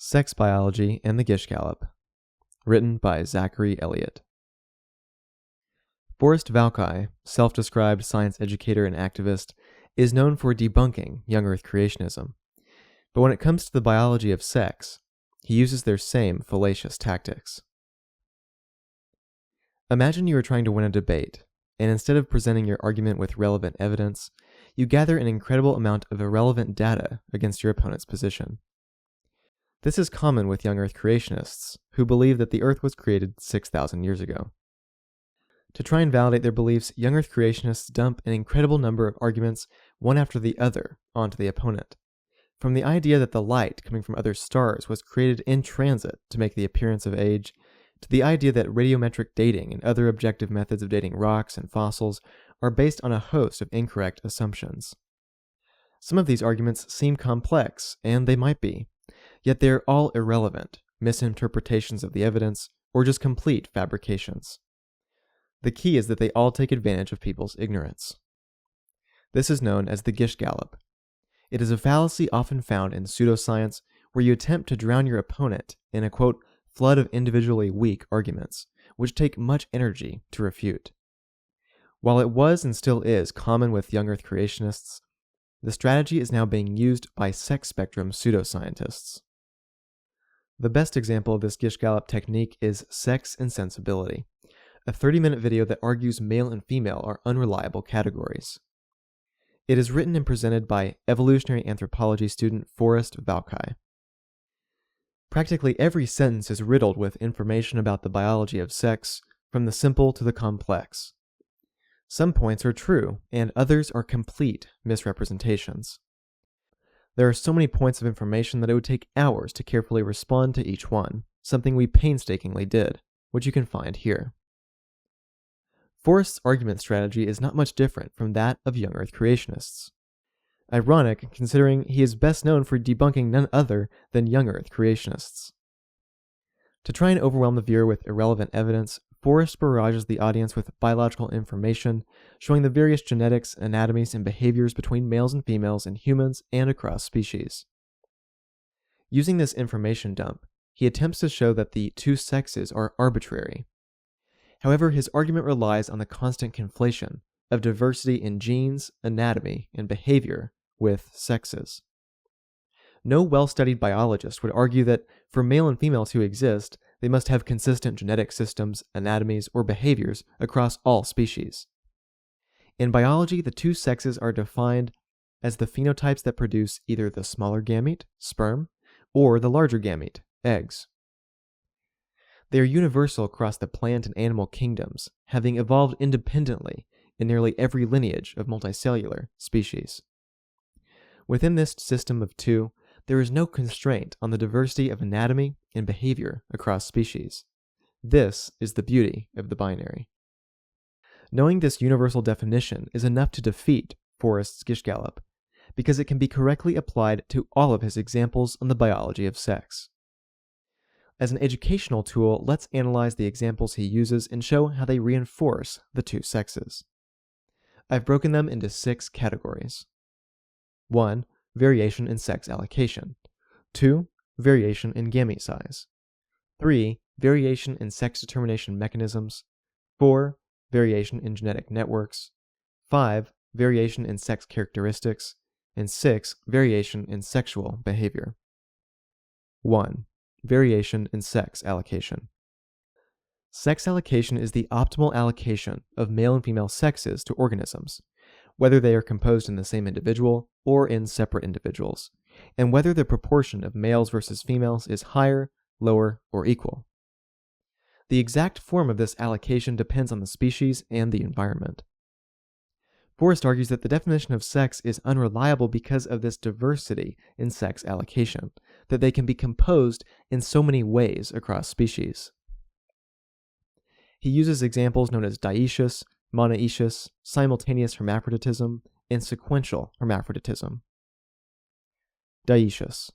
Sex Biology and the Gish Gallop, written by Zachary Elliott. Forrest Valkai, self-described science educator and activist, is known for debunking young Earth creationism. But when it comes to the biology of sex, he uses their same fallacious tactics. Imagine you are trying to win a debate, and instead of presenting your argument with relevant evidence, you gather an incredible amount of irrelevant data against your opponent's position. This is common with young Earth creationists, who believe that the Earth was created 6,000 years ago. To try and validate their beliefs, young Earth creationists dump an incredible number of arguments, one after the other, onto the opponent. From the idea that the light coming from other stars was created in transit to make the appearance of age, to the idea that radiometric dating and other objective methods of dating rocks and fossils are based on a host of incorrect assumptions. Some of these arguments seem complex, and they might be, yet they are all irrelevant, misinterpretations of the evidence, or just complete fabrications. The key is that they all take advantage of people's ignorance. This is known as the Gish Gallop. It is a fallacy often found in pseudoscience where you attempt to drown your opponent in a, quote, flood of individually weak arguments, which take much energy to refute. While it was and still is common with young Earth creationists, the strategy is now being used by sex spectrum pseudoscientists. The best example of this Gish Gallop technique is Sex and Sensibility, a 30-minute video that argues male and female are unreliable categories. It is written and presented by evolutionary anthropology student Forrest Valkai. Practically every sentence is riddled with information about the biology of sex, from the simple to the complex. Some points are true, and others are complete misrepresentations. There are so many points of information that it would take hours to carefully respond to each one, something we painstakingly did, which you can find here. Forrest's argument strategy is not much different from that of young Earth creationists. Ironic, considering he is best known for debunking none other than young Earth creationists. To try and overwhelm the viewer with irrelevant evidence, Forrest barrages the audience with biological information, showing the various genetics, anatomies, and behaviors between males and females in humans and across species. Using this information dump, he attempts to show that the two sexes are arbitrary. However, his argument relies on the constant conflation of diversity in genes, anatomy, and behavior with sexes. No well-studied biologist would argue that for male and female to exist, they must have consistent genetic systems, anatomies, or behaviors across all species. In biology, the two sexes are defined as the phenotypes that produce either the smaller gamete, sperm, or the larger gamete, eggs. They are universal across the plant and animal kingdoms, having evolved independently in nearly every lineage of multicellular species. Within this system of two, there is no constraint on the diversity of anatomy and behavior across species. This is the beauty of the binary. Knowing this universal definition is enough to defeat Forrest's Gish Gallop, because it can be correctly applied to all of his examples on the biology of sex. As an educational tool, let's analyze the examples he uses and show how they reinforce the two sexes. I've broken them into 6 categories. 1. Variation in sex allocation. 2. Variation in gamete size. 3. Variation in sex determination mechanisms. 4. Variation in genetic networks. 5. Variation in sex characteristics. And 6. Variation in sexual behavior. 1. Variation in sex allocation. Sex allocation is the optimal allocation of male and female sexes to organisms, whether they are composed in the same individual or in separate individuals, and whether the proportion of males versus females is higher, lower, or equal. The exact form of this allocation depends on the species and the environment. Forrest argues that the definition of sex is unreliable because of this diversity in sex allocation, that they can be composed in so many ways across species. He uses examples known as dioecious, monoecious, simultaneous hermaphroditism, and sequential hermaphroditism. Dioecious.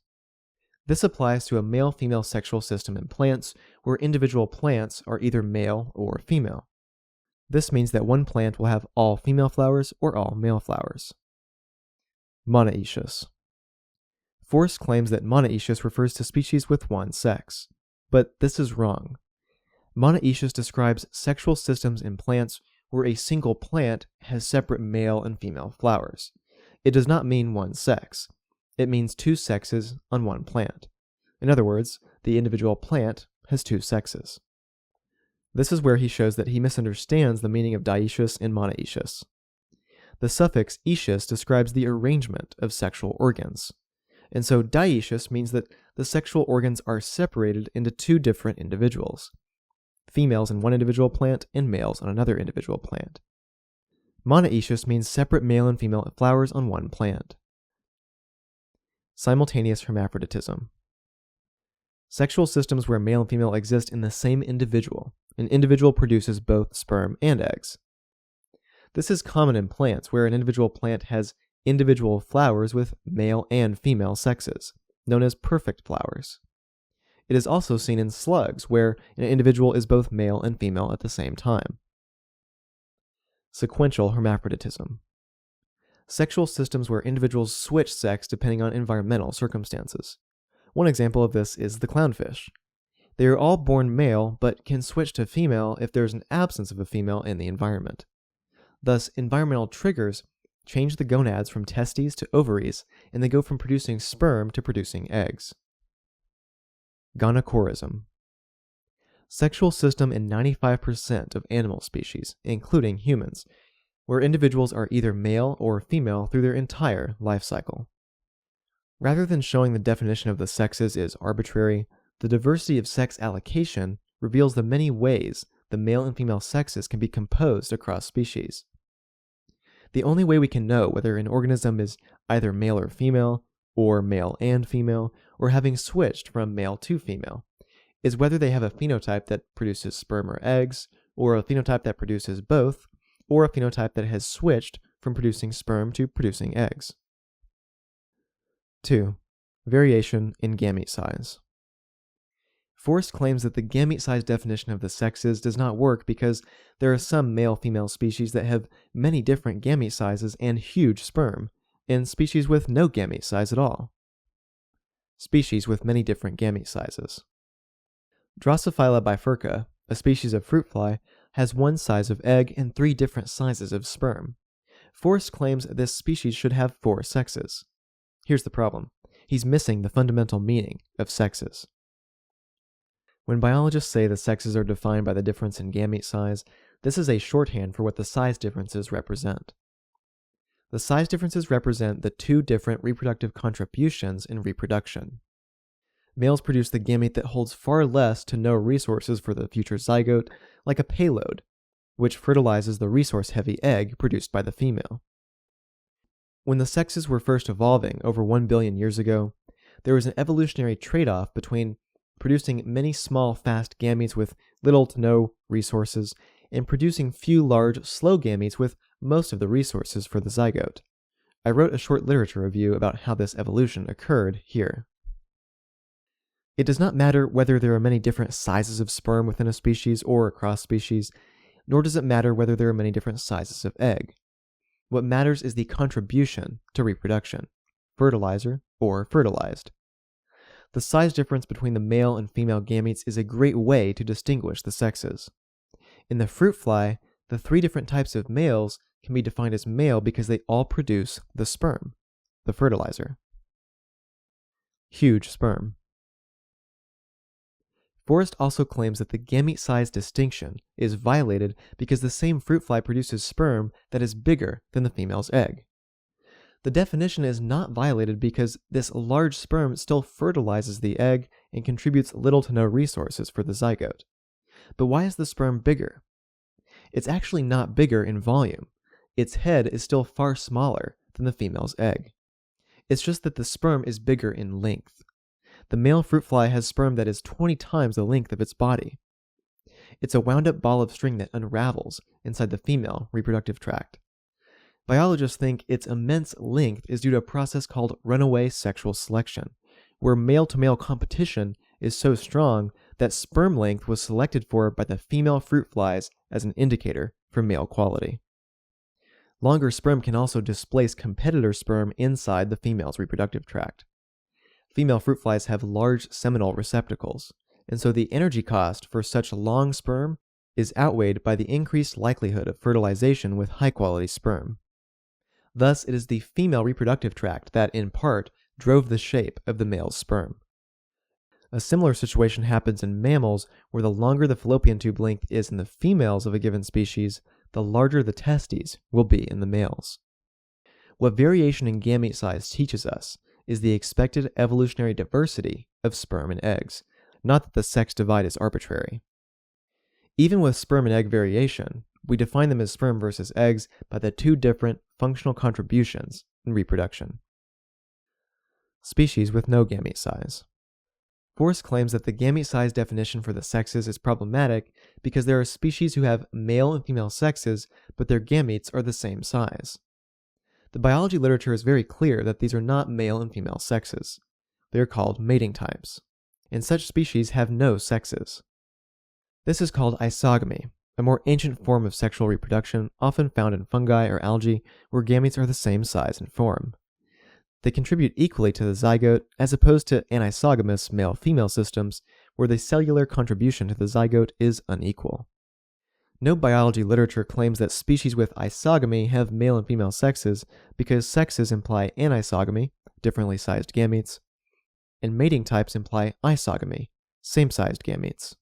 This applies to a male-female sexual system in plants where individual plants are either male or female. This means that one plant will have all female flowers or all male flowers. Monoecious. Forrest claims that monoecious refers to species with one sex, but this is wrong. Monoecious describes sexual systems in plants where a single plant has separate male and female flowers. It does not mean one sex. It means two sexes on one plant. In other words, the individual plant has two sexes. This is where he shows that he misunderstands the meaning of dioecious and monoecious. The suffix ecious describes the arrangement of sexual organs. And so dioecious means that the sexual organs are separated into two different individuals. Females in one individual plant and males on another individual plant. Monoecious means separate male and female flowers on one plant. Simultaneous hermaphroditism. Sexual systems where male and female exist in the same individual. An individual produces both sperm and eggs. This is common in plants where an individual plant has individual flowers with male and female sexes, known as perfect flowers. It is also seen in slugs where an individual is both male and female at the same time. Sequential hermaphroditism. Sexual systems where individuals switch sex depending on environmental circumstances. One example of this is the clownfish. They are all born male, but can switch to female if there is an absence of a female in the environment. Thus, environmental triggers change the gonads from testes to ovaries, and they go from producing sperm to producing eggs. Gonochorism. Sexual system in 95% of animal species, including humans, where individuals are either male or female through their entire life cycle. Rather than showing the definition of the sexes is arbitrary, the diversity of sex allocation reveals the many ways the male and female sexes can be composed across species. The only way we can know whether an organism is either male or female, or male and female, or having switched from male to female, is whether they have a phenotype that produces sperm or eggs, or a phenotype that produces both, or a phenotype that has switched from producing sperm to producing eggs. 2. Variation in gamete size. Forrest claims that the gamete size definition of the sexes does not work because there are some male-female species that have many different gamete sizes and huge sperm, and species with no gamete size at all. Species with many different gamete sizes. Drosophila bifurca, a species of fruit fly, has one size of egg and 3 different sizes of sperm. Forrest claims this species should have 4 sexes. Here's the problem. He's missing the fundamental meaning of sexes. When biologists say the sexes are defined by the difference in gamete size, this is a shorthand for what the size differences represent. The size differences represent the 2 different reproductive contributions in reproduction. Males produce the gamete that holds far less to no resources for the future zygote, like a payload, which fertilizes the resource-heavy egg produced by the female. When the sexes were first evolving over 1 billion years ago, there was an evolutionary trade-off between producing many small, fast gametes with little to no resources, and producing few large, slow gametes with most of the resources for the zygote. I wrote a short literature review about how this evolution occurred here. It does not matter whether there are many different sizes of sperm within a species or across species, nor does it matter whether there are many different sizes of egg. What matters is the contribution to reproduction, fertilizer or fertilized. The size difference between the male and female gametes is a great way to distinguish the sexes. In the fruit fly, the 3 different types of males can be defined as male because they all produce the sperm, the fertilizer. Huge sperm. Forrest also claims that the gamete size distinction is violated because the same fruit fly produces sperm that is bigger than the female's egg. The definition is not violated because this large sperm still fertilizes the egg and contributes little to no resources for the zygote. But why is the sperm bigger? It's actually not bigger in volume. Its head is still far smaller than the female's egg. It's just that the sperm is bigger in length. The male fruit fly has sperm that is 20 times the length of its body. It's a wound-up ball of string that unravels inside the female reproductive tract. Biologists think its immense length is due to a process called runaway sexual selection, where male-to-male competition is so strong that sperm length was selected for by the female fruit flies as an indicator for male quality. Longer sperm can also displace competitor sperm inside the female's reproductive tract. Female fruit flies have large seminal receptacles, and so the energy cost for such long sperm is outweighed by the increased likelihood of fertilization with high-quality sperm. Thus, it is the female reproductive tract that, in part, drove the shape of the male's sperm. A similar situation happens in mammals, where the longer the fallopian tube length is in the females of a given species, the larger the testes will be in the males. What variation in gamete size teaches us is the expected evolutionary diversity of sperm and eggs, not that the sex divide is arbitrary. Even with sperm and egg variation, we define them as sperm versus eggs by the two different functional contributions in reproduction. Species with no gamete size. Forrest claims that the gamete size definition for the sexes is problematic because there are species who have male and female sexes, but their gametes are the same size. The biology literature is very clear that these are not male and female sexes. They are called mating types, and such species have no sexes. This is called isogamy, a more ancient form of sexual reproduction often found in fungi or algae where gametes are the same size and form. They contribute equally to the zygote as opposed to anisogamous male-female systems where the cellular contribution to the zygote is unequal. No biology literature claims that species with isogamy have male and female sexes because sexes imply anisogamy, differently sized gametes, and mating types imply isogamy, same-sized gametes.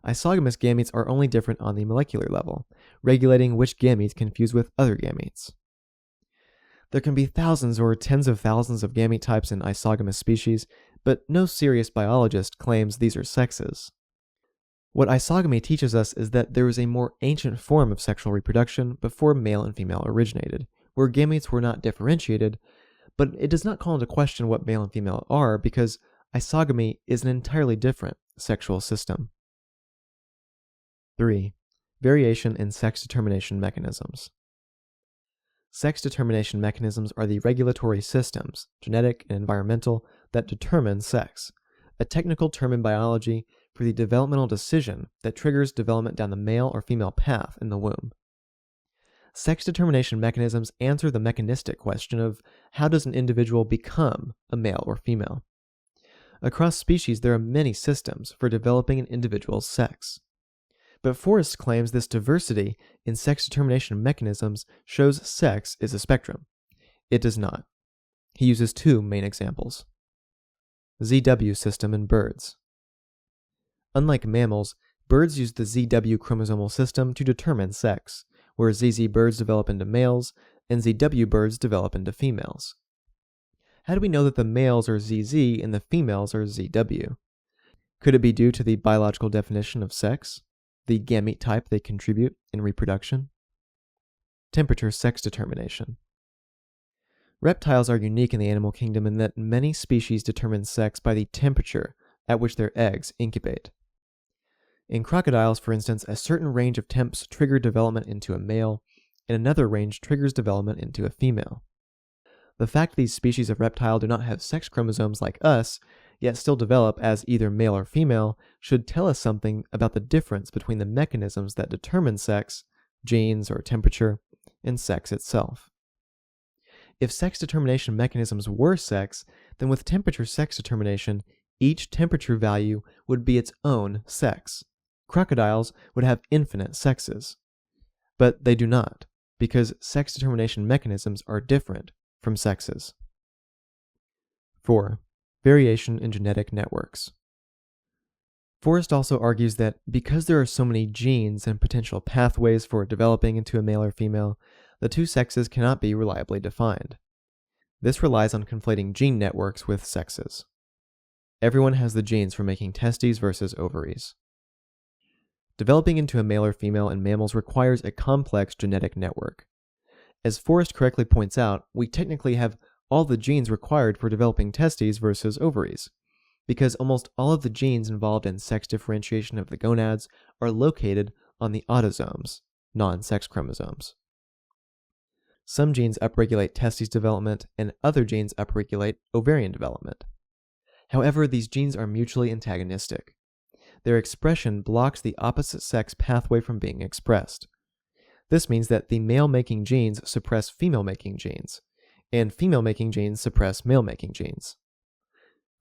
Isogamous gametes are only different on the molecular level, regulating which gametes can fuse with other gametes. There can be thousands or tens of thousands of gamete types in isogamous species, but no serious biologist claims these are sexes. What isogamy teaches us is that there was a more ancient form of sexual reproduction before male and female originated, where gametes were not differentiated, but it does not call into question what male and female are because isogamy is an entirely different sexual system. 3. Variation in sex determination mechanisms. Sex determination mechanisms are the regulatory systems, genetic and environmental, that determine sex, a technical term in biology for the developmental decision that triggers development down the male or female path in the womb. Sex determination mechanisms answer the mechanistic question of how does an individual become a male or female. Across species, there are many systems for developing an individual's sex. But Forrest claims this diversity in sex determination mechanisms shows sex is a spectrum. It does not. He uses two main examples. ZW system in birds. Unlike mammals, birds use the ZW chromosomal system to determine sex, where ZZ birds develop into males and ZW birds develop into females. How do we know that the males are ZZ and the females are ZW? Could it be due to the biological definition of sex? The gamete type they contribute in reproduction? Temperature sex determination. Reptiles are unique in the animal kingdom in that many species determine sex by the temperature at which their eggs incubate. In crocodiles, for instance, a certain range of temps trigger development into a male, and another range triggers development into a female. The fact these species of reptile do not have sex chromosomes like us, yet still develop as either male or female, should tell us something about the difference between the mechanisms that determine sex, genes or temperature, and sex itself. If sex determination mechanisms were sex, then with temperature sex determination, each temperature value would be its own sex. Crocodiles would have infinite sexes. But they do not, because sex determination mechanisms are different from sexes. 4. Variation in genetic networks. Forrest also argues that because there are so many genes and potential pathways for developing into a male or female, the two sexes cannot be reliably defined. This relies on conflating gene networks with sexes. Everyone has the genes for making testes versus ovaries. Developing into a male or female in mammals requires a complex genetic network. As Forrest correctly points out, we technically have all the genes required for developing testes versus ovaries, because almost all of the genes involved in sex differentiation of the gonads are located on the autosomes, non-sex chromosomes. Some genes upregulate testes development, and other genes upregulate ovarian development. However, these genes are mutually antagonistic. Their expression blocks the opposite sex pathway from being expressed. This means that the male-making genes suppress female-making genes, and female-making genes suppress male-making genes.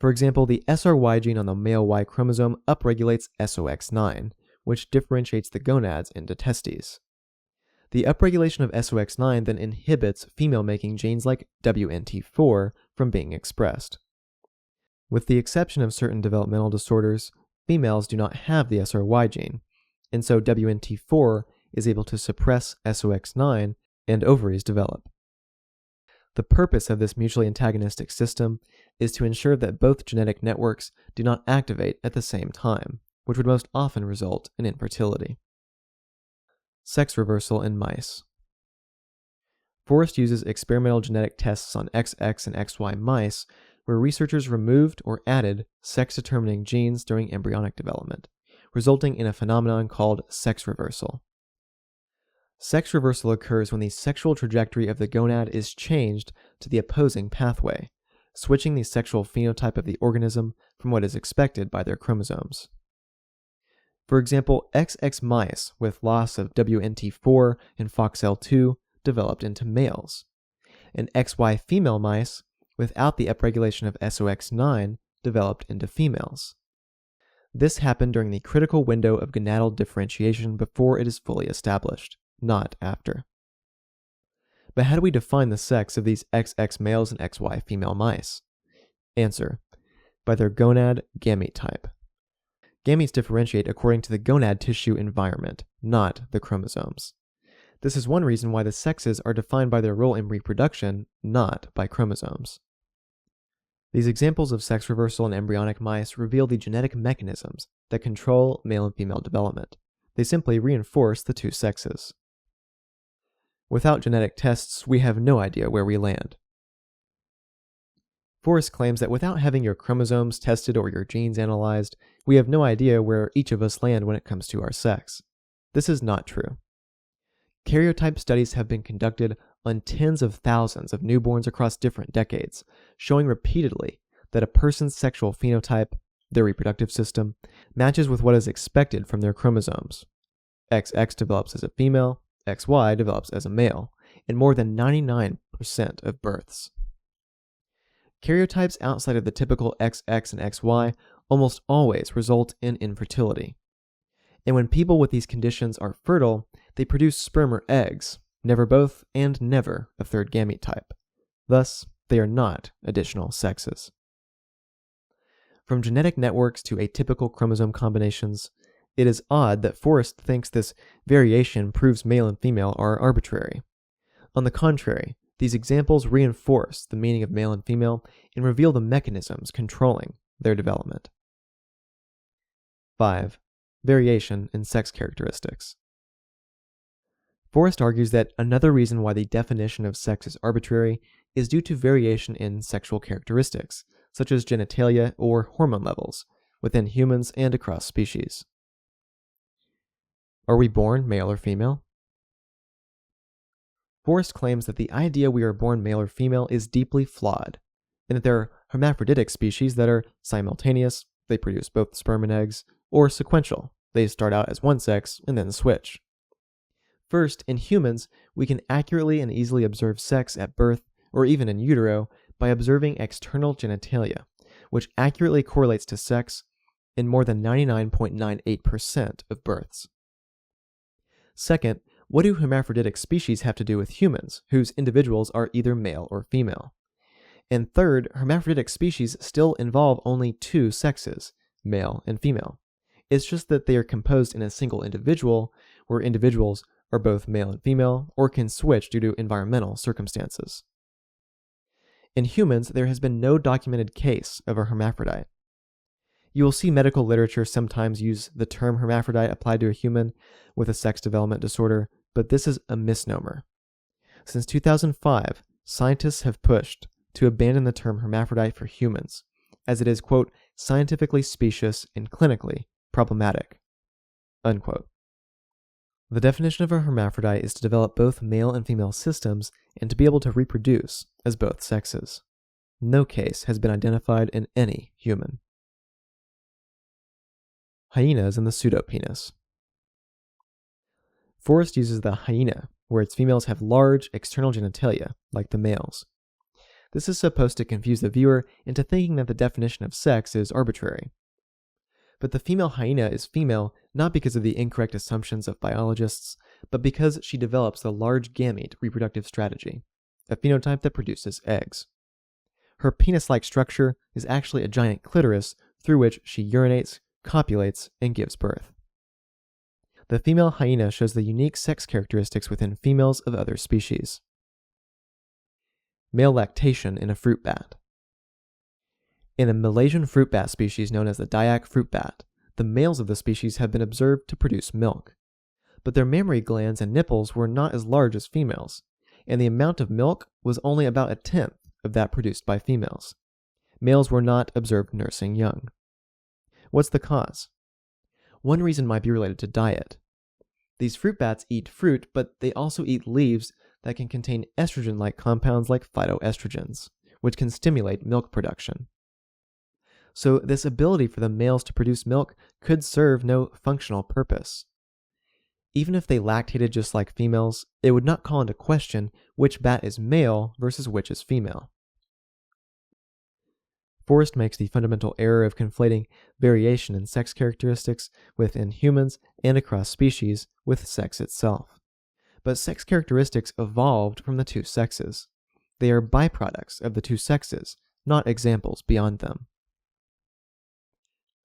For example, the SRY gene on the male Y chromosome upregulates SOX9, which differentiates the gonads into testes. The upregulation of SOX9 then inhibits female-making genes like WNT4 from being expressed. With the exception of certain developmental disorders, females do not have the SRY gene, and so WNT4 is able to suppress SOX9 and ovaries develop. The purpose of this mutually antagonistic system is to ensure that both genetic networks do not activate at the same time, which would most often result in infertility. Sex reversal in mice. Forrest uses experimental genetic tests on XX and XY mice where researchers removed or added sex-determining genes during embryonic development, resulting in a phenomenon called sex reversal. Sex reversal occurs when the sexual trajectory of the gonad is changed to the opposing pathway, switching the sexual phenotype of the organism from what is expected by their chromosomes. For example, XX mice with loss of WNT4 and FOXL2 developed into males, and XY female mice without the upregulation of SOX9 developed into females. This happened during the critical window of gonadal differentiation before it is fully established, not after. But how do we define the sex of these XX males and XY female mice? Answer: by their gonad gamete type. Gametes differentiate according to the gonad tissue environment, not the chromosomes. This is one reason why the sexes are defined by their role in reproduction, not by chromosomes. These examples of sex reversal in embryonic mice reveal the genetic mechanisms that control male and female development. They simply reinforce the two sexes. Without genetic tests, we have no idea where we land. Forrest claims that without having your chromosomes tested or your genes analyzed, we have no idea where each of us land when it comes to our sex. This is not true. Karyotype studies have been conducted on tens of thousands of newborns across different decades, showing repeatedly that a person's sexual phenotype, their reproductive system, matches with what is expected from their chromosomes. XX develops as a female, XY develops as a male, in more than 99% of births. Karyotypes outside of the typical XX and XY almost always result in infertility. And when people with these conditions are fertile, they produce sperm or eggs, never both and never a third gamete type. Thus, they are not additional sexes. From genetic networks to atypical chromosome combinations, it is odd that Forrest thinks this variation proves male and female are arbitrary. On the contrary, these examples reinforce the meaning of male and female and reveal the mechanisms controlling their development. 5. Variation in sex characteristics. Forrest argues that another reason why the definition of sex is arbitrary is due to variation in sexual characteristics, such as genitalia or hormone levels, within humans and across species. Are we born male or female? Forrest claims that the idea we are born male or female is deeply flawed, and that there are hermaphroditic species that are simultaneous, they produce both sperm and eggs, or sequential, they start out as one sex and then switch. First, in humans, we can accurately and easily observe sex at birth or even in utero by observing external genitalia, which accurately correlates to sex in more than 99.98% of births. Second, what do hermaphroditic species have to do with humans, whose individuals are either male or female? And third, hermaphroditic species still involve only two sexes, male and female. It's just that they are composed in a single individual, where individuals are both male and female, or can switch due to environmental circumstances. In humans, there has been no documented case of a hermaphrodite. You will see medical literature sometimes use the term hermaphrodite applied to a human with a sex development disorder, but this is a misnomer. Since 2005, scientists have pushed to abandon the term hermaphrodite for humans, as it is, quote, scientifically specious and clinically problematic, unquote. The definition of a hermaphrodite is to develop both male and female systems and to be able to reproduce as both sexes. No case has been identified in any human. Hyenas and the pseudopenis. Forrest uses the hyena, where its females have large external genitalia, like the males. This is supposed to confuse the viewer into thinking that the definition of sex is arbitrary. But the female hyena is female not because of the incorrect assumptions of biologists, but because she develops the large gamete reproductive strategy, a phenotype that produces eggs. Her penis-like structure is actually a giant clitoris through which she urinates, copulates, and gives birth. The female hyena shows the unique sex characteristics within females of other species. Male lactation in a fruit bat. In a Malaysian fruit bat species known as the Dayak fruit bat, the males of the species have been observed to produce milk. But their mammary glands and nipples were not as large as females, and the amount of milk was only about a tenth of that produced by females. Males were not observed nursing young. What's the cause? One reason might be related to diet. These fruit bats eat fruit, but they also eat leaves that can contain estrogen-like compounds like phytoestrogens, which can stimulate milk production. So this ability for the males to produce milk could serve no functional purpose. Even if they lactated just like females, it would not call into question which bat is male versus which is female. Forrest makes the fundamental error of conflating variation in sex characteristics within humans and across species with sex itself. But sex characteristics evolved from the two sexes. They are byproducts of the two sexes, not examples beyond them.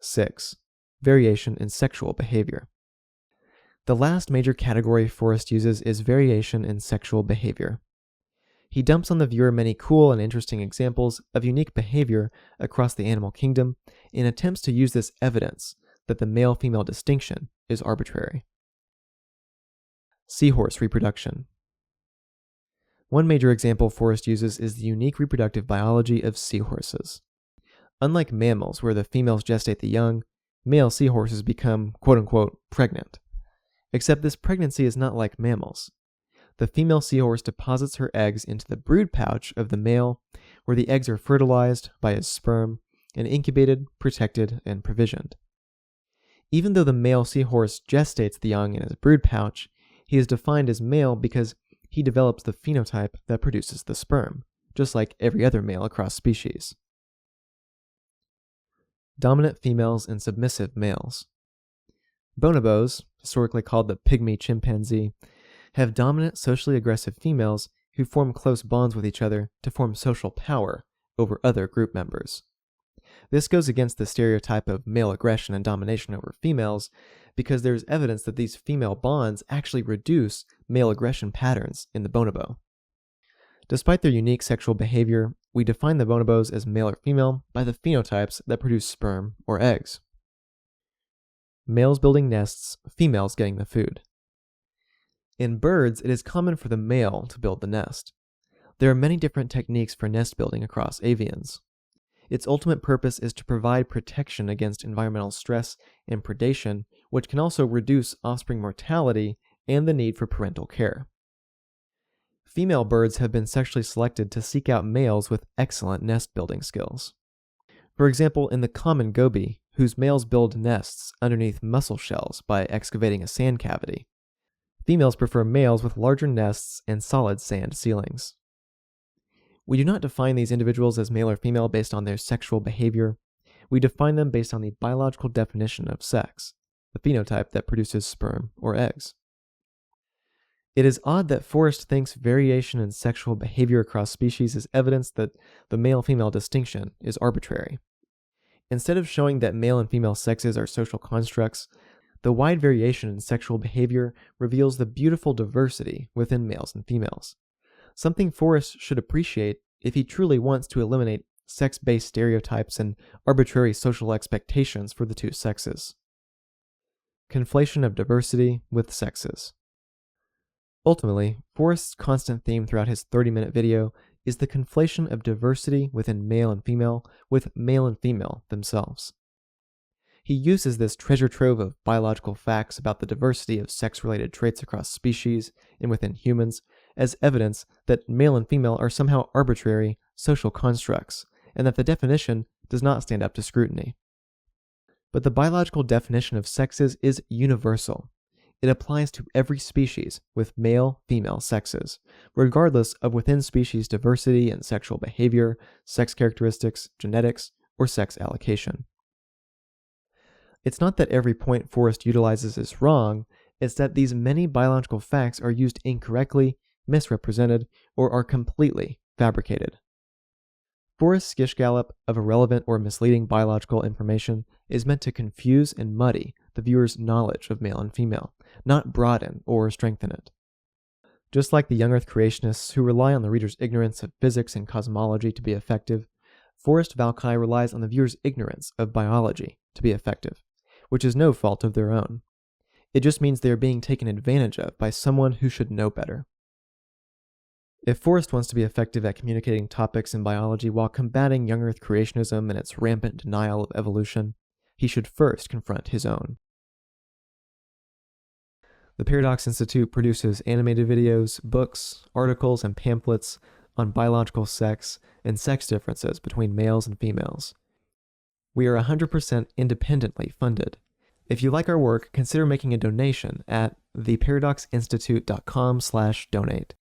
6. Variation in sexual behavior. The last major category Forrest uses is variation in sexual behavior. He dumps on the viewer many cool and interesting examples of unique behavior across the animal kingdom and attempts to use this evidence that the male-female distinction is arbitrary. Seahorse reproduction. One major example Forrest uses is the unique reproductive biology of seahorses. Unlike mammals, where the females gestate the young, male seahorses become, quote-unquote, pregnant. Except this pregnancy is not like mammals. The female seahorse deposits her eggs into the brood pouch of the male, where the eggs are fertilized by his sperm and incubated, protected, and provisioned. Even though the male seahorse gestates the young in his brood pouch, he is defined as male because he develops the phenotype that produces the sperm, just like every other male across species. Dominant females and submissive males. Bonobos, historically called the pygmy chimpanzee, have dominant socially aggressive females who form close bonds with each other to form social power over other group members. This goes against the stereotype of male aggression and domination over females because there is evidence that these female bonds actually reduce male aggression patterns in the bonobo. Despite their unique sexual behavior, we define the bonobos as male or female by the phenotypes that produce sperm or eggs. Males building nests, females getting the food. In birds, it is common for the male to build the nest. There are many different techniques for nest building across avians. Its ultimate purpose is to provide protection against environmental stress and predation, which can also reduce offspring mortality and the need for parental care. Female birds have been sexually selected to seek out males with excellent nest building skills. For example, in the common goby, whose males build nests underneath mussel shells by excavating a sand cavity. Females prefer males with larger nests and solid sand ceilings. We do not define these individuals as male or female based on their sexual behavior. We define them based on the biological definition of sex, the phenotype that produces sperm or eggs. It is odd that Forrest thinks variation in sexual behavior across species is evidence that the male-female distinction is arbitrary. Instead of showing that male and female sexes are social constructs, the wide variation in sexual behavior reveals the beautiful diversity within males and females, something Forrest should appreciate if he truly wants to eliminate sex-based stereotypes and arbitrary social expectations for the two sexes. Conflation of diversity with sexes. Ultimately, Forrest's constant theme throughout his 30-minute video is the conflation of diversity within male and female with male and female themselves. He uses this treasure trove of biological facts about the diversity of sex-related traits across species and within humans as evidence that male and female are somehow arbitrary social constructs, and that the definition does not stand up to scrutiny. But the biological definition of sexes is universal. it applies to every species with male-female sexes, regardless of within-species diversity in sexual behavior, sex characteristics, genetics, or sex allocation. It's not that every point Forrest utilizes is wrong, it's that these many biological facts are used incorrectly, misrepresented, or are completely fabricated. Forrest's Gish Gallop of irrelevant or misleading biological information is meant to confuse and muddy the viewer's knowledge of male and female, not broaden or strengthen it. Just like the young Earth creationists who rely on the reader's ignorance of physics and cosmology to be effective, Forrest Valkai relies on the viewer's ignorance of biology to be effective, which is no fault of their own. It just means they are being taken advantage of by someone who should know better. If Forrest wants to be effective at communicating topics in biology while combating young Earth creationism and its rampant denial of evolution, he should first confront his own. The Paradox Institute produces animated videos, books, articles, and pamphlets on biological sex and sex differences between males and females. We are 100% independently funded. If you like our work, consider making a donation at theparadoxinstitute.com/donate.